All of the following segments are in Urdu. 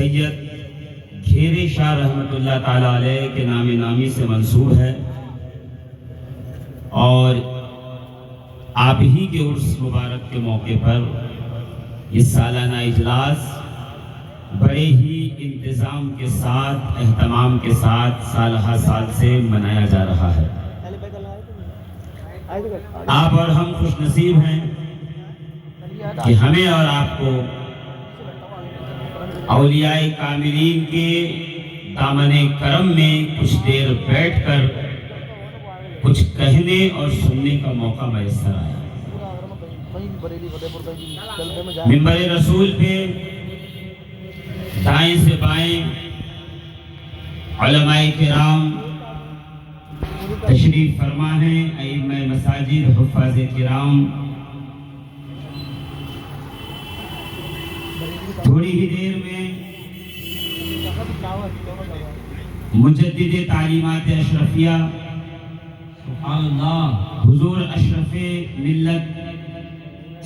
سید گھیرے شاہ رحمۃ اللہ تعالیٰ علیہ کے نام نامی سے منسوب ہے، اور آپ ہی کے عرس مبارک کے موقع پر یہ سالانہ اجلاس بڑے ہی انتظام کے ساتھ، اہتمام کے ساتھ سال ہر سال سے منایا جا رہا ہے۔ آپ اور ہم خوش نصیب ہیں کہ ہمیں اور آپ کو اولیاء کاملین کے دامن کرم میں کچھ دیر بیٹھ کر کچھ کہنے اور سننے کا موقع میسر آیا۔ منبر رسول پہ دائیں سے بائیں علماء کرام تشریف فرما ہیں، ائمہ مساجد، حفاظ کرام۔ تھوڑی ہی دیر میں مجدد تعلیمات اشرفیہ سبحان اللہ حضور اشرف ملت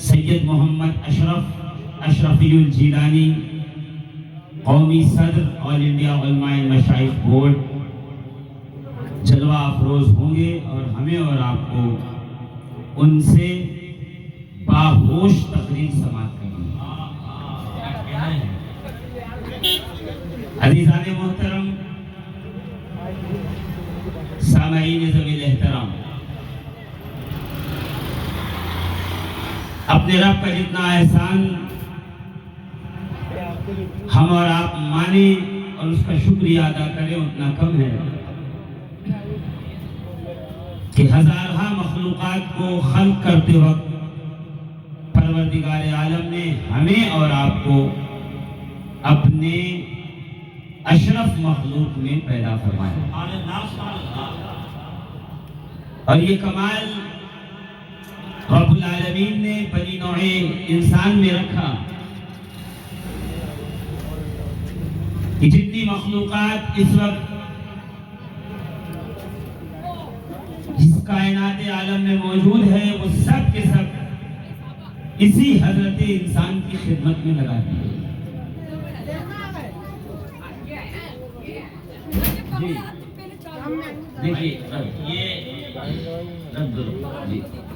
سید محمد اشرفی الجیلانی، قومی صدر آل انڈیا علماء مشائخ بورڈ جلوہ افروز ہوں گے، اور ہمیں اور آپ کو ان سے باہوش تقریر سماعت کرنی ہے۔ عزیزان محترم، سامعین ذوی الاحترام، اپنے رب کا جتنا احسان ہم اور آپ مانیں اور اس کا شکریہ ادا کریں اتنا کم ہے کہ ہزارہ مخلوقات کو خلق کرتے وقت پروردگار عالم نے ہمیں اور آپ کو اپنے اشرف مخلوق میں پیدا فرمایا، اور یہ کمال رب العالمین نے بنی نوع انسان میں رکھا کہ جتنی مخلوقات اس وقت جس کائنات عالم میں موجود ہے وہ سب کے سب اسی حضرت انسان کی خدمت میں لگا دی۔ جی دیکھیے یہ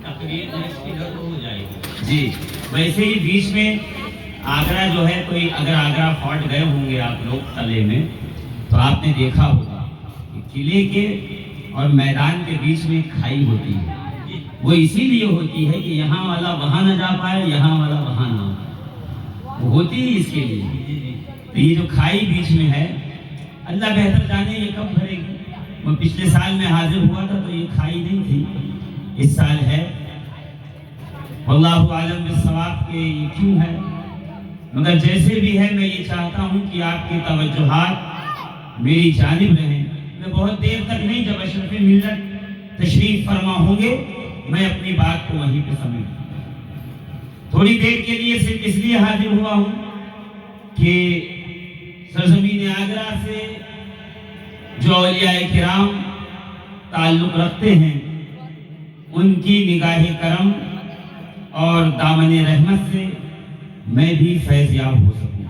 تقریر ہو جائے گی جی۔ ویسے ہی بیچ میں آگرہ جو ہے، کوئی اگر آگرہ فورٹ گئے ہوں گے آپ لوگ قلعے میں، تو آپ نے دیکھا ہوگا کہ قلعے کے اور میدان کے بیچ میں کھائی ہوتی ہے۔ وہ اسی لیے ہوتی ہے کہ یہاں والا وہاں نہ جا پائے، یہاں والا وہاں نہ ہو پائے، وہ ہوتی ہی اس کے لیے۔ تو یہ جو کھائی بیچ میں ہے، اللہ بہتر جانے یہ کب بھرے گی۔ وہ پچھلے سال میں حاضر ہوا تھا تو یہ کھائی نہیں تھی، اس سال ہے، واللہ عالم بالصواب کہ یہ کیوں ہے، مگر جیسے بھی ہے میں یہ چاہتا ہوں کہ آپ کی توجہات میری جانب رہیں۔ میں بہت دیر تک نہیں، جب اشرف ملت تشریف فرما ہوں گے میں اپنی بات کو وہیں پہ سمیٹ، تھوڑی دیر کے لیے صرف اس لیے حاضر ہوا ہوں کہ سرزمین آگرہ سے جو اولیاء کرام تعلق رکھتے ہیں ان کی نگاہ کرم اور دامن رحمت سے میں بھی فیض یاب ہو سکوں۔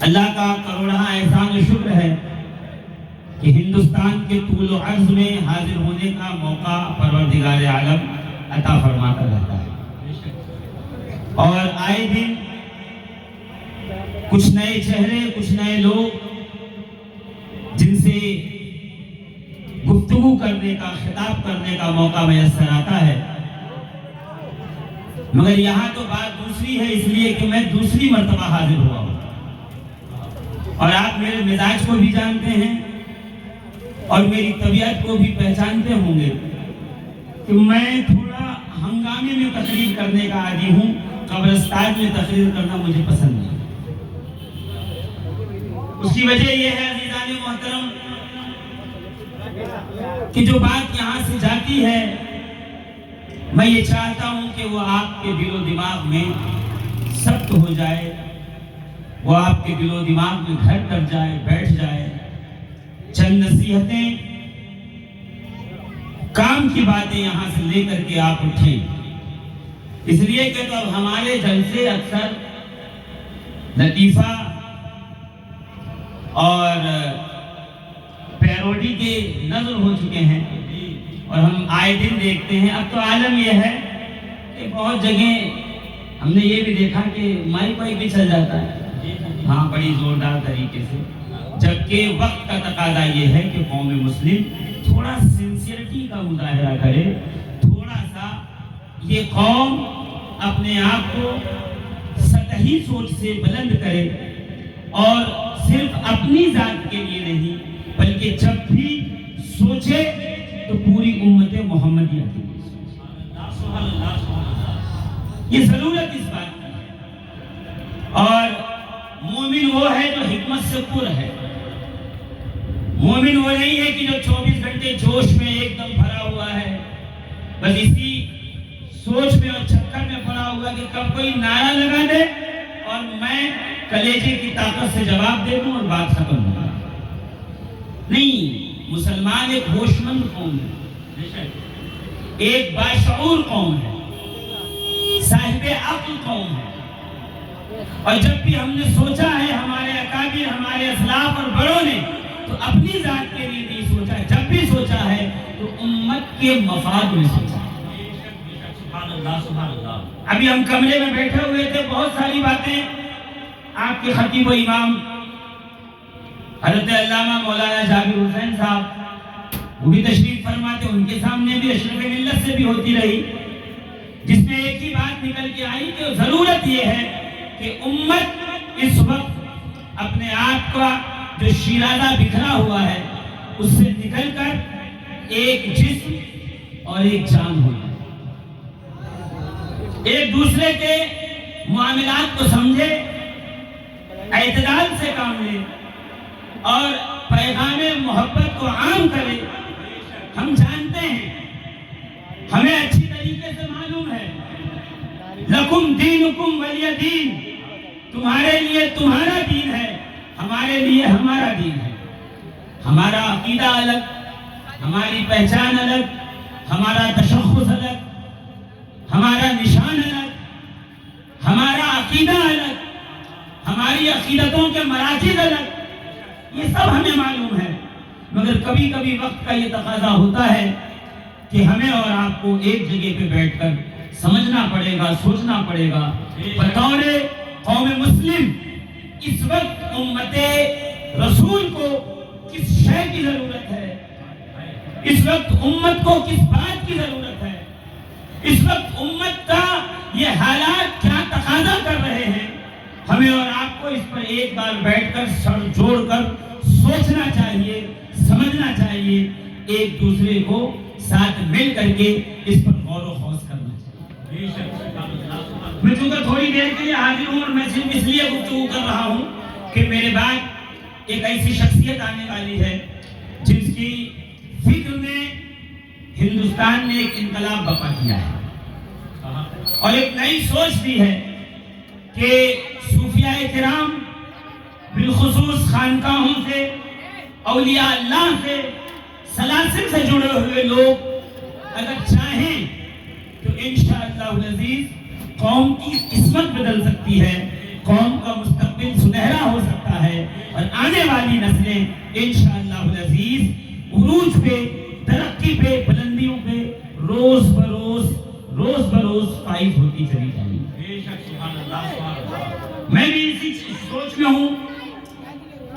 اللہ کا کروڑہ احسان و شکر ہے کہ ہندوستان کے طول و عرض میں حاضر ہونے کا موقع پروردگار عالم عطا فرماتا رہتا ہے، اور آئے دن کچھ نئے چہرے، کچھ نئے لوگ جن سے گفتگو کرنے کا، خطاب کرنے کا موقع میسر آتا ہے، مگر یہاں تو بات دوسری ہے، اس لیے کہ میں دوسری مرتبہ حاضر ہوا ہوں، اور آپ میرے مزاج کو بھی جانتے ہیں اور میری طبیعت کو بھی پہچانتے ہوں گے کہ میں تھوڑا ہنگامے میں تقریر کرنے کا عادی ہوں، قبرستان میں تقریر کرنا مجھے پسند نہیں۔ اس کی وجہ یہ ہے عزیزان محترم کہ جو بات یہاں سے جاتی ہے میں یہ چاہتا ہوں کہ وہ آپ کے دل و دماغ میں ثبت ہو جائے، وہ آپ کے دل و دماغ میں گھر کر جائے، بیٹھ جائے۔ چند نصیحتیں، کام کی باتیں یہاں سے لے کر کے آپ اٹھیں، اس لیے کہ تو اب ہمارے جلسے اکثر لطیفہ اور پیروڈی کے نظر ہو چکے ہیں، اور ہم آئے دن دیکھتے ہیں. اب تو عالم یہ ہے کہ بہت جگہ ہم نے یہ بھی دیکھا کہ مائک وائک بھی چل جاتا ہے، ہاں بڑی زوردار طریقے سے، جبکہ وقت کا تقاضا یہ ہے کہ قوم مسلم تھوڑا سنسیئرٹی کا مظاہرہ کرے، تھوڑا سا یہ قوم اپنے آپ کو سطحی سوچ سے بلند کرے، اور صرف اپنی ذات کے لیے نہیں بلکہ جب بھی سوچے تو پوری امت محمدیہ کے لیے سوچے. یہ ضرورت اس بات کی ہے. اور مومن وہ ہے جو حکمت سے پر ہے. مومن وہ نہیں ہے کہ جو 24 گھنٹے جوش میں ایک دم بھرا ہوا ہے، بس اسی سوچ میں اور چکر میں پڑا ہوا کہ کب کوئی نعرہ لگا دے اور میں کلیجے کی طاقت سے جواب دے دوں اور بات ختم ہو جائے. نہیں، مسلمان ایک ہوش مند قوم ہے، ایک باشعور قوم ہے، صاحب عقل قوم ہے. اور جب بھی ہم نے سوچا ہے، ہمارے اکابر، ہمارے اسلاف اور بڑوں نے تو اپنی ذات کے لیے نہیں سوچا ہے، جب بھی سوچا ہے تو امت کے مفاد میں سوچا ہے. ابھی ہم کمرے میں بیٹھے ہوئے تھے، بہت ساری باتیں آپ کے خطیب و امام حضرت علامہ مولانا جابر حسین صاحب وہ بھی تشریف فرماتے، ان کے سامنے بھی اشرف ملت سے بھی ہوتی رہی، جس میں ایک ہی بات نکل کے آئی کہ ضرورت یہ ہے کہ امت اس وقت اپنے آپ کا جو شیرازہ بکھرا ہوا ہے اس سے نکل کر ایک جسم اور ایک جان ہو جائے، ایک دوسرے کے معاملات کو سمجھے، اعتدال سے کام لے اور پیغام محبت کو عام کرے. ہم جانتے ہیں، ہمیں اچھی طریقے سے معلوم ہے، لکم دینکم ولی دین، تمہارے لیے تمہارا دین ہے، ہمارے لیے ہمارا دین ہے. ہمارا عقیدہ الگ، ہماری پہچان الگ، ہمارا تشخص الگ، ہمارا نشان الگ، ہمارا عقیدہ الگ، ہماری عقیدتوں کے مراکز الگ، یہ سب ہمیں معلوم ہے. مگر کبھی کبھی وقت کا یہ تقاضا ہوتا ہے کہ ہمیں اور آپ کو ایک جگہ پہ بیٹھ کر سمجھنا پڑے گا، سوچنا پڑے گا. بطور قوم مسلم اس وقت امت رسول کو کس شے کی ضرورت ہے، اس وقت امت کو کس بات کی ضرورت ہے، اس وقت امت کا یہ حالات کیا تقاضا کر رہے ہیں، ہمیں اور آپ کو اس پر ایک بار بیٹھ کر سر جوڑ کر سوچنا چاہیے، سمجھنا چاہیے، ایک دوسرے کو ساتھ مل کر کے اس پر غور و خوض کرنا چاہیے. میں چونکہ تھوڑی دیر کے لیے حاضر ہوں اور میں صرف اس لیے گفتگو کر رہا ہوں کہ میرے بعد ایک ایسی شخصیت آنے والی ہے جس کی فکر میں ہندوستان نے ایک انقلاب برپا کیا ہے اور ایک نئی سوچ بھی ہے کہ صوفیاء کرام بالخصوص خانقاہوں سے، اولیاء اللہ سے، سلاسل سے جڑے ہوئے لوگ اگر چاہیں تو انشاءاللہ العزیز قوم کی قسمت بدل سکتی ہے، قوم کا مستقبل سنہرا ہو سکتا ہے، اور آنے والی نسلیں انشاءاللہ العزیز عروج پہ، ترقی پہ، بلندیوں پہ روز بروز فائز ہوتی چلی جائیں گی. میں بھی اسی سوچ میں ہوں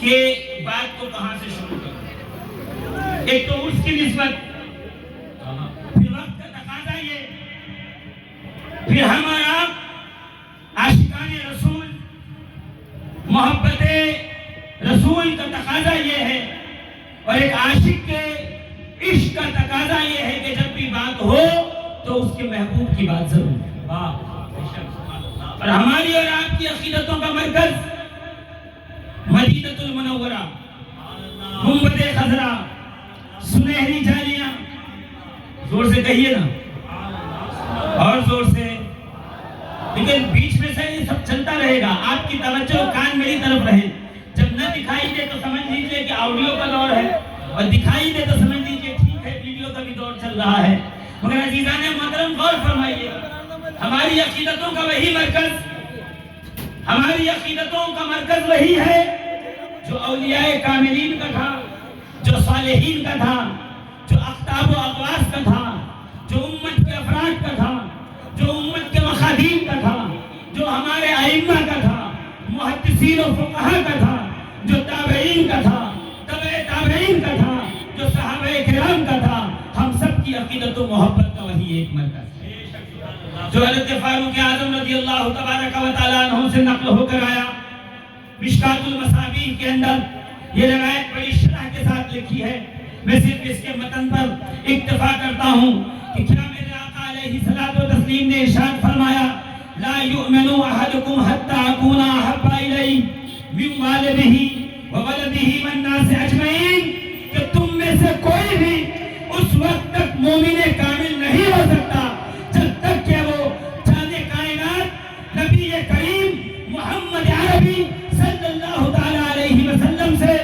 کہ بات کو کہاں سے شروع کروں. ایک تو اس کی نسبت، پھر وقت کا تقاضا یہ، پھر ہم اور آپ عاشقان رسول، محبت رسول کا تقاضا یہ ہے، اور ایک عاشق کے عشق کا تقاضا یہ ہے کہ جب بھی بات ہو تو اس کے محبوب کی بات ضرور ہے. اور ہماری اور آپ کی عقیدتوں کا مرکز مدینہ المنورہ، گنبد خضرا، سنہری جالیاں، زور سے کہیے نا، اور زور سے. لیکن بیچ میں سے یہ سب چلتا رہے گا، آپ کی توجہ کان میری طرف رہے. جب نہ دکھائی دے تو سمجھ لیجئے کہ آڈیو کا دور ہے، اور دکھائی دے تو سمجھ لیجئے ٹھیک ہے ویڈیو کا بھی دور چل رہا ہے. مگر عزیزان محترم غور فرمائیے، ہماری عقیدتوں کا وہی مرکز، ہماری عقیدتوں کا مرکز وہی ہے جو اولیاء کاملین کا تھا، جو صالحین کا تھا، جو اقطاب و اقواس کا تھا، جو امت کے افراد کا تھا، جو امت کے مخادیم کا تھا، جو ہمارے ائمہ کا تھا، محدثین و فقہا کا تھا، جو تابعین کا تھا، تبع تابعین کا تھا، جو صحابہ کرام کا تھا، ہم سب کی عقیدت و محبت کا وہی ایک مرکز ہے جو حضرت فاروق اعظم رضی اللہ تبارک و تعالیٰ عنہ سے نقل ہو کر آیا۔ مشکات المصابیح کے اندر یہ روایت بڑی شرح کے ساتھ لکھی ہے، میں صرف اس کے متن پر اکتفا کرتا ہوں کہ کیا میرے آقا علیہ الصلوۃ والتسلیم نے ارشاد فرمایا لا یؤمن احدکم حتی اکون احب الیہ من والدہ وولدہ والناس اجمعین، کہ تم میں سے کوئی بھی اس وقت تک مومن کامل نہیں ہو سکتا جب تک کہ وہ جان کائنات نبی کریم محمد عربی صلی اللہ تعالی علیہ وسلم سے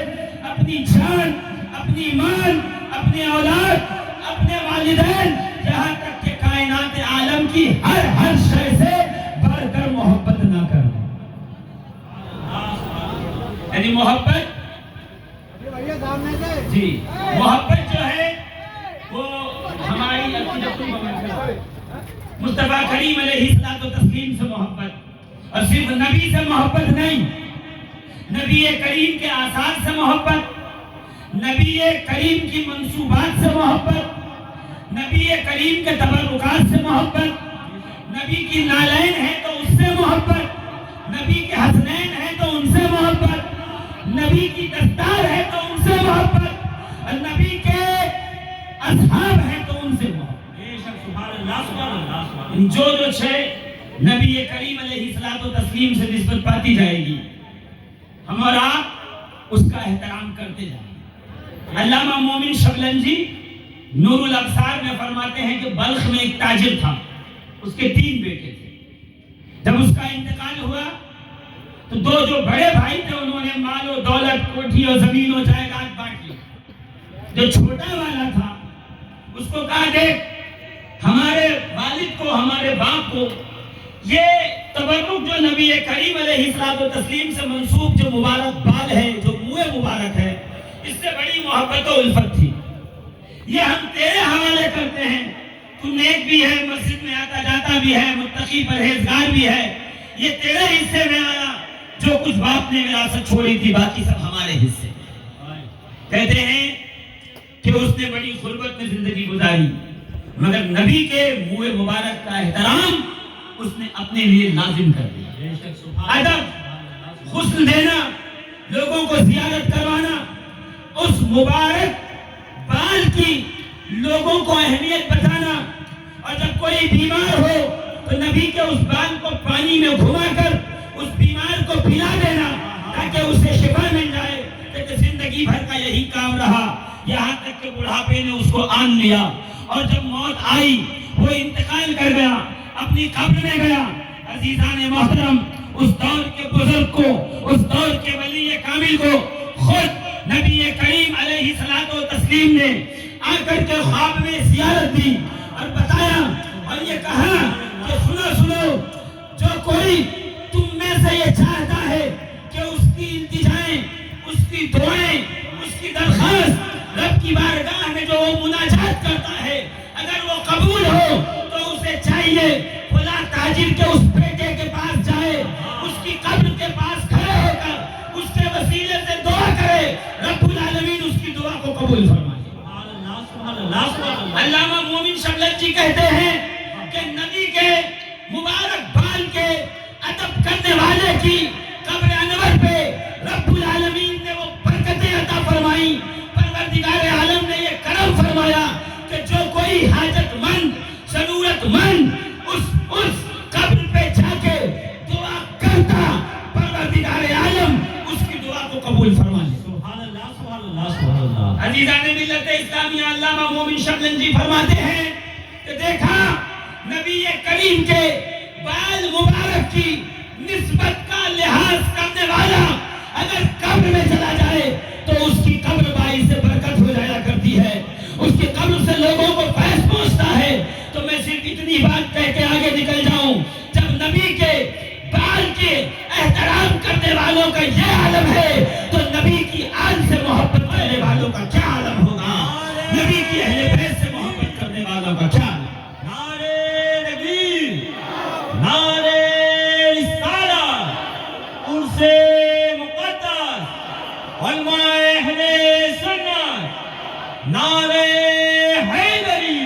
اپنی جان، اپنی مال، اپنے اولاد، اپنے والدین، یہاں تک کہ کائنات عالم کی ہر شے سے بڑھ کر محبت نہ کرنا۔ یعنی محبت جی محبت جو ہے وہ ہماری مصطفیٰ کریم علیہ الصلوۃ والتسلیم سے محبت، اور صرف نبی سے محبت نہیں، نبی کریم کے آثار سے محبت، نبی کریم کی منصوبات سے محبت، نبی کریم کے تبرکات سے محبت، نبی کی نالین ہے تو اس سے محبت، نبی کے حسنین ہے تو ان سے محبت، نبی کی دستار ہے تو ان سے محبت، اور نبی کے اصحاب ہیں تو ان سے محبت۔ جو چھ نبی کریم علیہ الصلوۃ والتسلیم سے نسبت پاتی جائے گی، ہم اور آپ اس کا احترام کرتے جائیں۔ علامہ مومن شبلنجی نور الابصار میں فرماتے ہیں کہ بلخ میں ایک تاجر تھا، اس کے 3 بیٹے تھے۔ جب اس کا انتقال ہوا تو 2 جو بڑے بھائی تھے انہوں نے مال و دولت، کوٹھی و زمین و جائیداد بانٹ لی۔ جو چھوٹا والا تھا اس کو کہا دیکھ ہمارے والد کو، ہمارے باپ کو یہ تبرک جو نبی کریم علیہ الصلوۃ والتسلیم سے منسوب جو مبارک بال ہے، جو منہ مبارک ہے، اس سے بڑی محبت و الفت تھی، یہ ہم تیرے حوالے کرتے ہیں، تو نیک بھی ہے، مسجد میں آتا جاتا بھی ہے، متقی پرہیزگار بھی ہے، یہ تیرے حصے میں آیا، جو کچھ باپ نے وراثت چھوڑی تھی باقی سب ہمارے حصے۔ کہتے ہیں کہ اس نے بڑی غربت میں زندگی گزاری، مگر نبی کے منہ مبارک کا احترام اس نے اپنے لیے لازم کر دیا۔ ادب، غسل دینا، لوگوں کو زیارت کروانا، اس مبارک بال کی لوگوں کو اہمیت بتانا، اور جب کوئی بیمار ہو تو نبی کے اس بال کو پانی میں گھما کر اس بیمار کو پلا دینا تاکہ اسے شفا مل جائے۔ کہ زندگی بھر کا یہی کام رہا، یہاں تک کہ بڑھاپے نے اس کو آن لیا، اور جب موت آئی وہ انتقال کر گیا، اپنی قبر میں گیا۔ عزیزان محترم، اس دور کے بزرگ کو، اس دور کے ولی کامل کو خود نبی کریم علیہ الصلوۃ والتسلیم نے آ کر کے خواب میں زیارت دی اور بتایا، اور یہ کہا کہ سنو، جو کوئی تم میں سے یہ چاہتا ہے کہ اس کی التجائیں، اس کی دعائیں، اس کی درخواست رب کی بارگاہ میں جو وہ مناجات کرتا ہے اگر وہ قبول ہو تو اسے چاہیے فلاں تاجر کے اس بیٹے کے پاس جائے، اس کی قبر کے پاس کھڑے ہو کر اس کے وسیلے سے دعا کرے، رب العالمین اس کی دعا کو قبول فرمائے۔ علامہ مومن شبلنجی کہتے ہیں کہ نبی کے مبارک بال کے ادب کرنے والے کی قبر انور پہ رب العالمین نے وہ برکتیں عطا فرمائی، پروردگار عالم نے یہ کرم فرمایا کہ جو کوئی حاجت مند، ضرورت مند اس قبر پہ جا کے دعا کرتا، پروردگار عالم اس کی دعا کو قبول فرما لے۔ سبحان اللہ، سبحان اللہ، سبحان اللہ۔ عزیزان ملت اسلامیہ، علامہ مومن شبلنجی فرماتے ہیں کہ دیکھا نبی کریم کے بال مبارک کی نسبت کا لحاظ کرنے والا اگر قبر میں چلا جائے تو اس کی قبر باعث برکت ہو جایا کرتی ہے، اس کی قبر سے لوگوں کو فیض پہنچتا ہے۔ تو میں صرف اتنی بات کہہ کے آگے نکل جاؤں، جب نبی کے بال کے احترام کرنے والوں کا یہ عالم ہے تو نبی کی آل سے محبت کرنے والوں کا کیا عالم ہوگا، نبی کی اہل بیت سے محبت کرنے والوں کا کیا عالم۔ نعرے تکبیر، نعرے رسالت، عرص مقدس، علماء اہل سنت، نعرے حیدری۔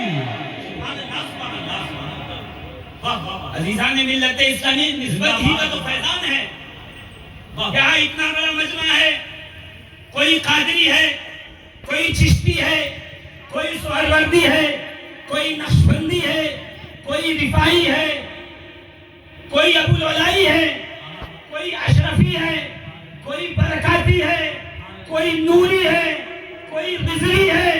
عزیزان ملت اسلامی، نسبت ہی کا تو فیضان ہے۔ یہاں اتنا بڑا مجمع ہے، کوئی قادری ہے، کوئی چشتی ہے، کوئی سہروردی ہے، کوئی نقشبندی ہے، کوئی رفاعی ہے، کوئی ابوالعلائی ہے، کوئی اشرفی ہے، کوئی برکاتی ہے، کوئی نوری ہے، کوئی غزلی ہے۔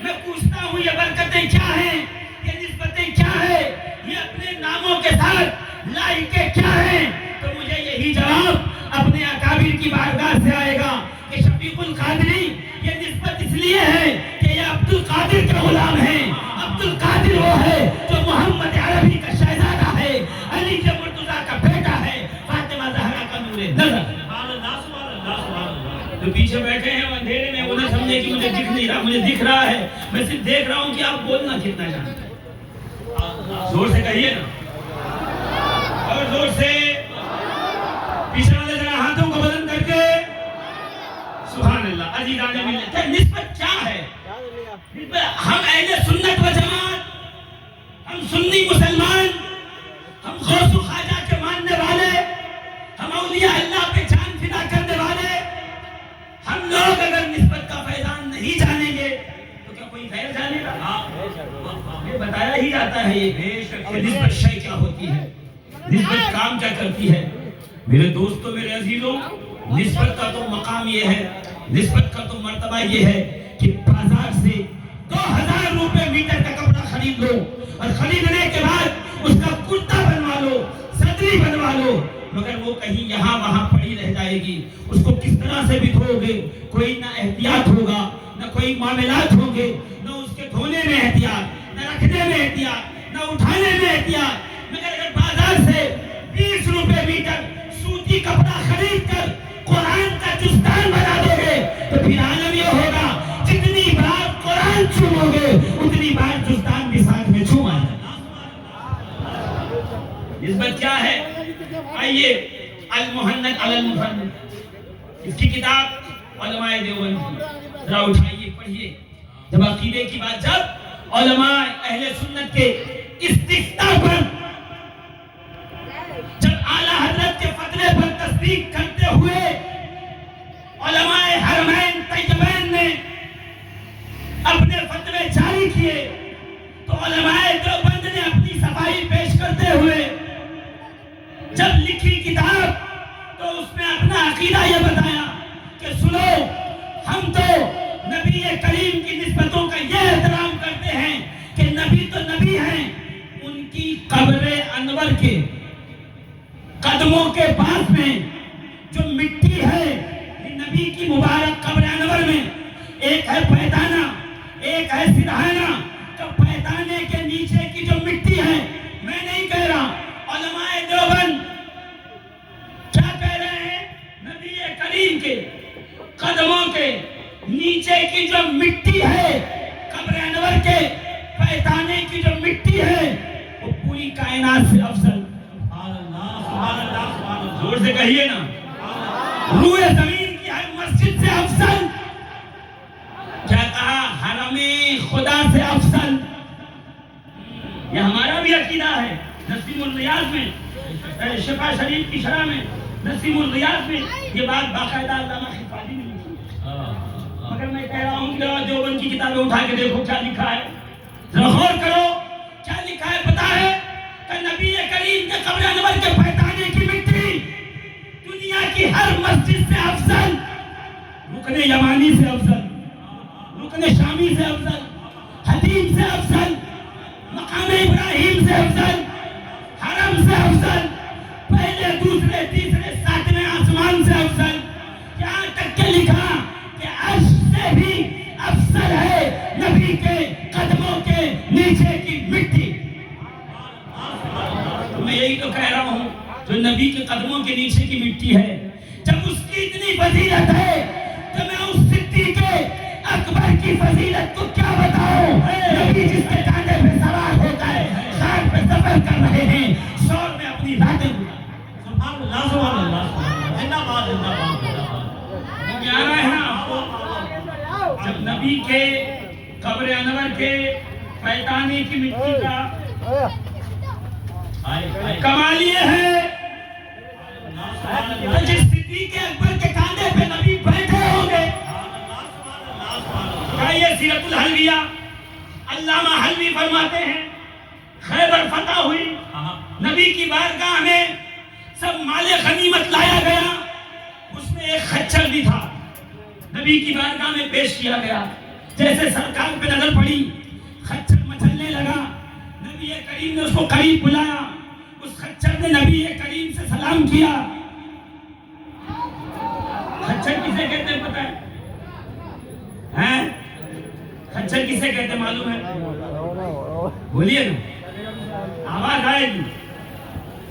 میں پوچھتا ہوں یہ برکتیں کیا ہیں، یہ نسبتیں کیا ہیں، یہ اپنے ناموں کے ساتھ لائقے کیا ہیں؟ تو مجھے یہی جواب اپنے اکابر کی بارگاہ سے آئے گا کہ شفیق القادری یہ نسبت اس لیے ہے کہ یہ عبد القادر کے غلام ہیں۔ عبد القادر وہ ہے جو محمد عربی کا شہزادہ ہے، علی کے مرتضیٰ کا بیٹا ہے، فاطمہ زہرا کا نور نظر۔ جو پیچھے بیٹھے ہیں وہ اندھیرے میں، وہ نہ سمجھے کہ مجھے دکھ نہیں رہا، مجھے دکھ رہا ہے، میں صرف دیکھ رہا ہوں کہ آپ بولنا کتنا جانتے ہیں۔ زور سے کہیے نا، اور زور سے۔ پیچھے والے ذرا ہاتھوں کو بلند کر کے سبحان اللہ۔ عزیزان ملت، نسبت کیا ہے؟ ہم اہل سنت و جماعت، ہم سنی مسلمان، ہم غوث و خواجہ کے ماننے والے، ہم اولیاء اللہ پہ جان فدا کرنے والے، ہم لوگ اگر نسبت کا فیضان نہیں جانیں گے تو کیا کوئی غیر جانے گا؟ یہ بتایا ہی جاتا ہے یہ نسبت شے کیا ہوتی ہے، نسبت کام کیا کرتی ہے۔ میرے دوستو، میرے عزیزوں، نسبت کا تو مقام یہ ہے، نسبت کا تو مرتبہ یہ ہے کہ بازار سے 2000 روپے میٹر کا کپڑا خرید لو، اور خریدنے کے بعد اس کا کرتا بنوا لو، صدری بنوا لو، مگر وہ کہیں یہاں وہاں پڑی رہ جائے گی۔ اس کو کس طرح سے بھی دھو گے، کوئی نہ احتیاط ہوگا، نہ کوئی معاملات ہوں گے، نہ اس کے دھونے میں احتیاط، نہ رکھنے میں احتیاط، نہ اٹھانے میں احتیاط۔ مگر اگر بازار سے 20 روپے میٹر سوتی کپڑا خرید کر قرآن کا جستان بنا دو گے تو پھر عالم یہ ہوگا جتنی بار قرآن چومو گے اتنی بار جستان بھی ساتھ میں چوما جائے۔ نسبت کیا ہے؟ آئیے، المحنت علی المفند، اس کی کتاب علماء دیوبند کی، ذرا اٹھائیے پڑھیے۔ جب عقیدے کی بات، جب علماء اہل سنت کے استفتاء پر، جب اعلیٰ حضرت کے فتوے پر تصدیق کرتے ہوئے علماء حرمین طیبین نے اپنے فتوے جاری کیے، تو علماء دیوبند نے اپنی صفائی پیش کرتے ہوئے جب لکھی کتاب تو اس میں اپنا عقیدہ یہ بتایا کہ سنو، ہم تو نبی کریم کی نسبتوں کا یہ احترام کرتے ہیں کہ نبی تو نبی ہیں، ان کی قبر انور کے قدموں کے پاس میں جو مٹی ہے، نبی کی مبارک قبر انور میں ایک ہے پیدانہ، ایک ہے سرہانہ، تو پیدانے کے نیچے کی جو مٹی ہے، میں نہیں کہہ رہا، علماء دیوبند کیا کہہ رہے ہیں، نبی کریم کے قدموں کے نیچے کی جو مٹی ہے، قبر انور کے پیدانے کی جو مٹی ہے، وہ پوری کائنات سے افضل۔ زور سے کہیے نا، روئے زمین کی ہر مسجد سے افضل۔ کیا کہا؟ حرم خدا سے افضل۔ یہ ہمارا بھی عقیدہ ہے۔ نسیم الریاض میں، شفا شریف کی شرح میں، نسیم الریاض میں یہ بات باقاعدہ علامہ حفاظی نے لکھی۔ مگر میں کہہ رہا ہوں کہ دیوبند کی کتابیں اٹھا کے دیکھو کیا لکھا ہے، ذرا غور کرو کیا لکھا ہے۔ پتا ہے کہ نبی کریم کے قبر انور کے پیدانے کی مٹی دنیا کی ہر مسجد سے افضل، رکن یمانی سے افضل، رکن شامی سے افضل، حتیم سے افضل، مقام ابراہیم سے افضل، حرم سے افضل، پہلے دوسرے تیسرے ساتویں آسمان سے افضل، یہاں تک کہ لکھا کہ عرش سے بھی افضل ہے نبی کے قدموں کے نیچے کی مٹی۔ میں یہی تو کہہ رہا ہوں، جو نبی کے قدموں کے نیچے کی مٹی ہے، جب اس کی اتنی فضیلت ہے تو میں اکبر کی فضیلت کو کیا بتاؤں؟ نبی جس کے کاندھے پہ سوار ہو کر خان پہ سفر کر رہے ہیں، شور میں اپنی باتیں سبحان اللہ سبحان اللہ، زندہ باد زندہ باد زندہ باد۔ کیا رہا ہے آپ کو؟ جب نبی کے قبر انور کے پیدانے کی مٹی کا کمال یہ ہے تو جس صدیق اکبر کے کاندھے پہ نبی بیٹھے ہوں گے، کیا یہ سیرت الحلویہ؟ علامہ حلوی فرماتے ہیں خیبر فتح ہوئی، نبی کی بارگاہ میں سب مال غنیمت لایا گیا، اس میں ایک خچر بھی تھا، نبی کی بارگاہ میں پیش کیا گیا۔ جیسے سرکار پہ نظر پڑی، خچر مچلنے لگا، نبی کریم نے اس کو قریب بلایا، اس خچر نے نبی کریم سے سلام کیا۔ خچر کسے کہتے ہیں پتہ ہے؟ خچر کسے کہتے ہیں معلوم ہے؟ بولیے نا، آواز آئے گی۔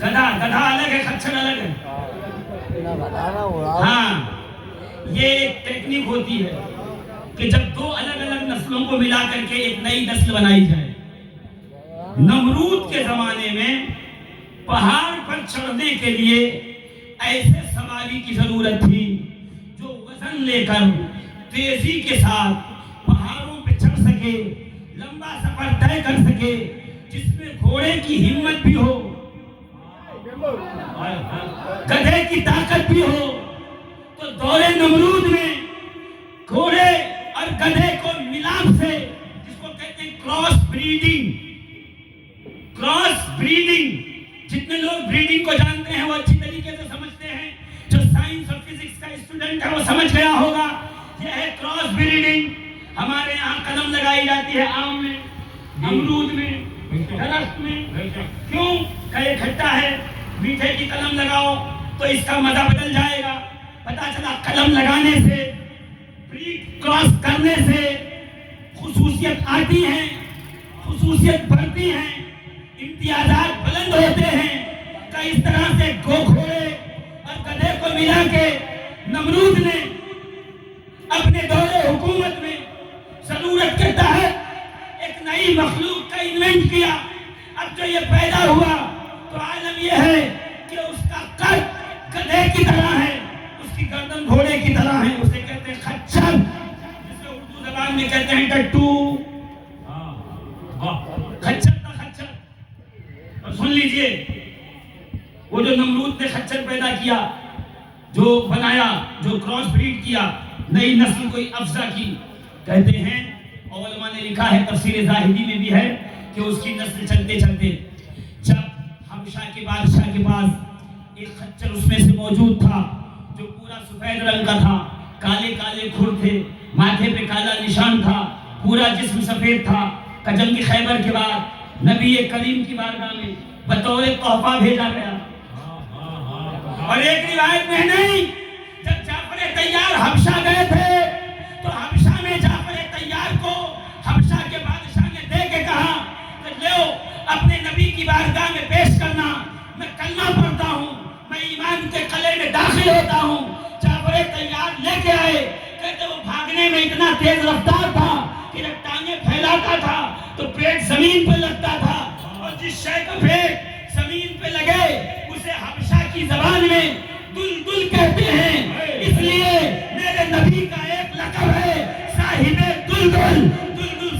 گدھا الگ ہے، خچر الگ ہے۔ ہاں، یہ ایک ٹیکنیک ہوتی ہے کہ جب دو الگ الگ نسلوں کو ملا کر کے ایک نئی نسل بنائی جائے۔ نمرود کے زمانے میں پہاڑ پر چڑھنے کے لیے ایسے سواری کی ضرورت تھی جو وزن لے کر تیزی کے ساتھ پہاڑوں پہ چڑھ سکے، لمبا سفر طے کر سکے، جس میں گھوڑے کی ہمت بھی ہو، گدھے کی طاقت بھی ہو۔ تو دور نمرود میں گھوڑے اور گدھے کو ملاپ سے، جس کو کہتے ہیں کراس بریڈنگ، جتنے لوگ بریڈنگ کو جانتے ہیں وہ اچھی طریقے سے سمجھتے ہیں، جو سائنس اور فزکس کا اسٹوڈنٹ ہے وہ سمجھ گیا ہوگا، یہ ہے کراس بریڈنگ۔ ہمارے یہاں قدم لگائی جاتی ہے آم میں، امرود میں، درخت میں، کیوں کہ یہ کھٹا ہے، میٹھے کی قلم لگاؤ تو اس کا مزہ بدل جائے گا۔ پتا چلا قلم لگانے سے، بریڈ کراس کرنے سے خصوصیت آتی ہیں، خصوصیت بڑھتی ہیں، امتیازات بلند ہوتے ہیں۔ کہ اس طرح سے گھوڑے اور گدھے کو ملا کے نمرود نے اپنے دور حکومت میں ضرورت کے تحت ایک نئی مخلوق کا انوینٹ کیا۔ اب جو یہ پیدا ہوا تو عالم یہ ہے کہ اس کا قد گدھے کی طرح ہے، اس کی گردن گھوڑے کی طرح ہے، اسے کہتے ہیں خچر، جسے اردو زبان میں کہتے ہیں ٹٹو۔ خچر تھا خچر۔ اور سن لیجئے، وہ جو نمرود نے خچر پیدا کیا، جو بنایا، جو کراس بریڈ کیا، نئی نسل کو افزا کی، کہتے ہیں اور علماء نے لکھا ہے، تفسیر زاہدی میں بھی ہے کہ اس کی نسل چلتے چلتے جب حبشہ کے بادشاہ کے پاس ایک خچر اس میں سے موجود تھا جو پورا سفید رنگ کا تھا، کالے کالے کھر تھے، ماتھے پہ کالا نشان تھا، پورا جسم سفید تھا، کہ جنگ خیبر کے بعد نبی کریم کی بارگاہ میں بطور تحفہ بھیجا گیا۔ اور ایک روایت میں نہیں، جب جعفر طیار حبشہ گئے تھے تو حبشہ میں جعفر طیار کو حبشہ کے بادشاہ نے دے کے کہا کہ لو اپنے نبی کی بارگاہ میں پیش کرنا، میں کلمہ پڑھتا ہوں، میں ایمان کے قلعے میں داخل ہوتا ہوں۔ جعفر طیار لے کے آئے، کہتے وہ بھاگنے میں اتنا تیز رفتار تھا کہ جب ٹانگیں پھیلاتا تھا تو پیٹ زمین پہ لگتا تھا، اور جس شے کا پیٹ زمین پہ لگے اسے حبشہ کی زبان میں دل کہتے ہیں۔ اس لیے میرے نبی کا ایک لقب ہے صاحب دل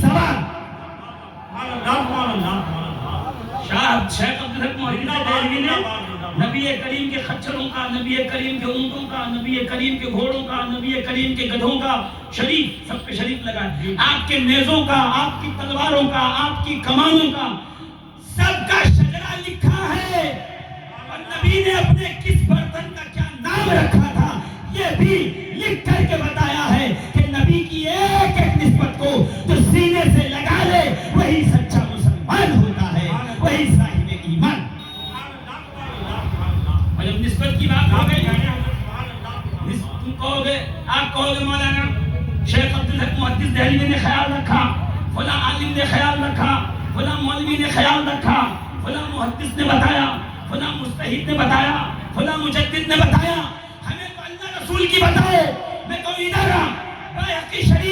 سوار۔ شیخ عبدالحق محدث دہلوی نے نبی کریم کے خچروں کا، نبی کریم کے اونٹوں کا، نبی کریم کے گھوڑوں کا، نبی کریم کے گدھوں کا شریف، سب پہ شریف لگا، آپ کے نیزوں کا، آپ کی تلواروں کا، آپ کی کمانوں کا، سب کا شجرہ لکھا ہے۔ اور نبی نے اپنے کس برتن کا کیا نام رکھا تھا یہ بھی لکھ کر کے بتایا ہے کہ نبی کی ایک ایک نسبت کو جو سینے سے لگا لے وہی سچا مسلمان ہوتا ہے، وہی صاحب ایمان۔ اور جب نسبت کی بات ہو گئی، تم کہو گے، آپ کہو گے مولانا شیخ عبدالحق محدث دہلوی نے خیال رکھا، فلاں عالم نے خیال رکھا، فلاں مولوی نے خیال رکھا، فلاں محدث نے بتایا، فلاں مجتہد نے بتایا، فلاں مجدد نے بتایا، ہمیں تو اللہ رسول کی بتاؤ۔ میں کہوں ادھر بایقی شریف